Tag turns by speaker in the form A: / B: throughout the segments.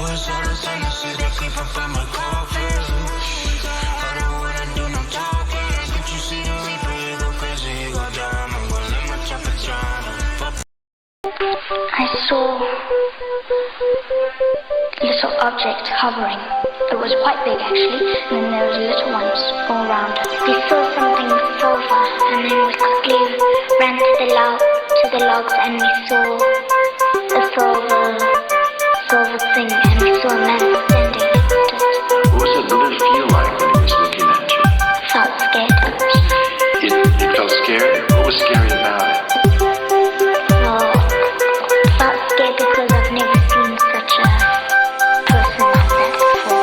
A: it's all the same, this is the clip from my coffin. Part of what I do, no talking. Can't you see the reaper, he go crazy, he go down. I'm gonna let my chopper drown.
B: I saw little objects hovering. It was quite big actually, and then there was little ones all around. We saw something silver, and then we quickly ran to the logs, and we saw a silver thing, and we saw a man standing at it.
C: What was it feel like when he was looking at you?
B: I felt scared.
C: You felt scared? What was scary about it?
B: Well, I felt scared because I've never seen such a person like that before.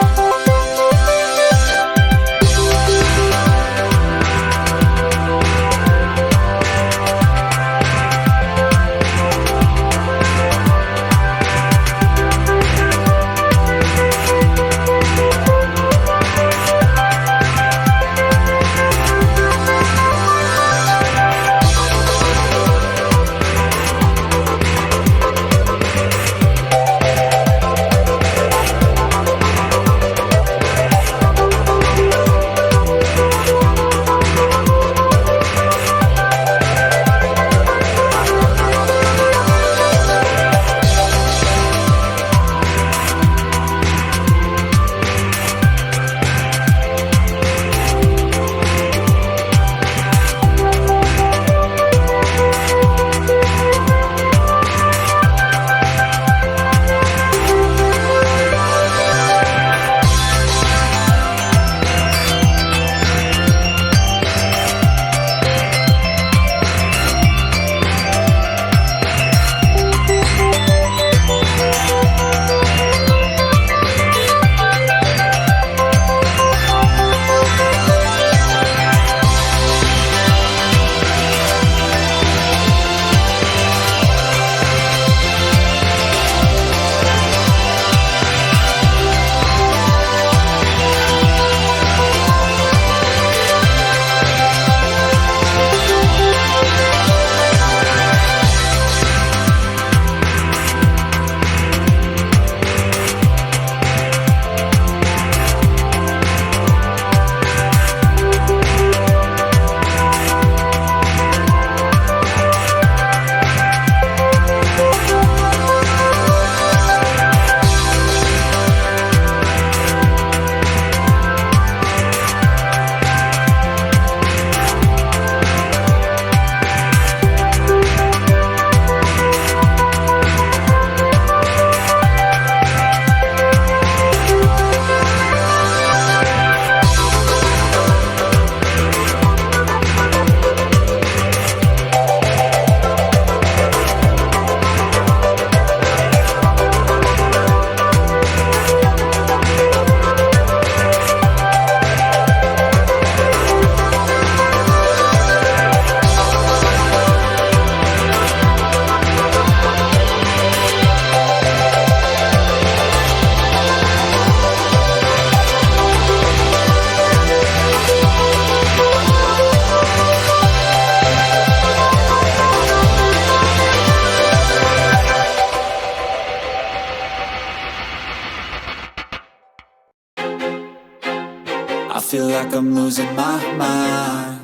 D: I feel like I'm losing my mind.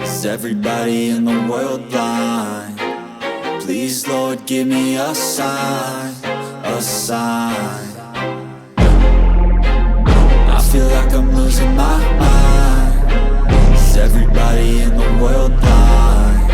D: Is everybody in the world blind? Please, Lord, give me a sign, a sign. I feel like I'm losing my mind. Is everybody in the world blind?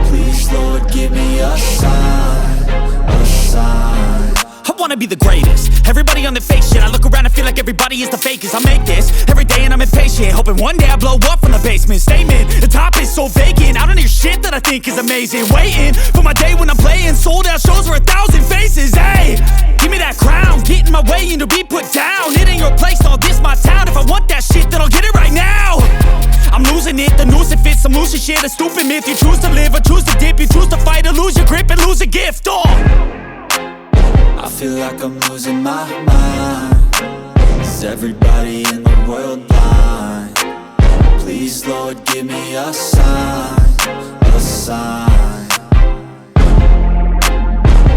D: Please, Lord, give me a sign, a sign.
E: I wanna be the greatest. Everybody on the fake shit. I look around and feel like everybody is the fakest. I make this every day and I'm impatient, hoping one day I blow up from the basement. Statement, the top is so vacant. I don't hear shit that I think is amazing. Waiting for my day when I'm playing sold out shows for 1,000 faces. Hey, give me that crown, get in my way and to be put down. It ain't your place, all this my town. If I want that shit, then I'll get it right now. I'm losing it, the noose it fits. I'm losing shit, a stupid myth. You choose to live or choose to dip. You choose to fight or lose your grip and lose a gift.
D: I feel like I'm losing my mind. Is everybody in the world blind? Please, Lord, give me a sign, a sign.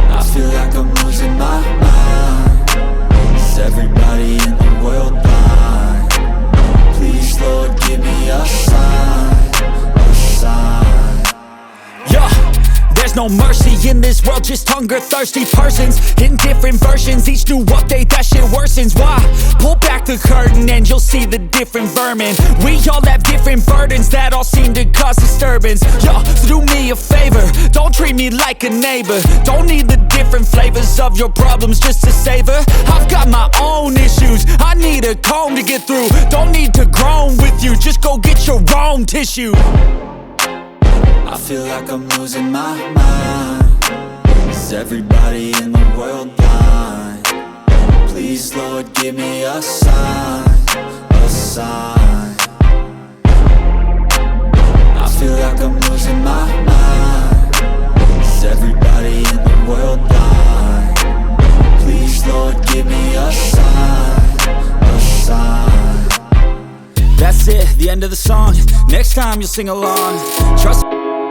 D: I feel like I'm losing my mind.
E: just hunger-thirsty persons in different versions. Each new update, that shit worsens. Why? Pull back the curtain and you'll see the different vermin. We all have different burdens that all seem to cause disturbance. Yo, so do me a favor, don't treat me like a neighbor. Don't need the different flavors of your problems just to savor. I've got my own issues, I need a comb to get through. Don't need to groan with you, just go get your own tissue.
D: I feel like I'm losing my mind. Is everybody in the world blind? Please, Lord, give me a sign, a sign. I feel like I'm losing my mind. Is everybody in the world blind? Please, Lord, give me a sign, a sign.
E: That's it, the end of the song. Next time you'll sing along. Trust me.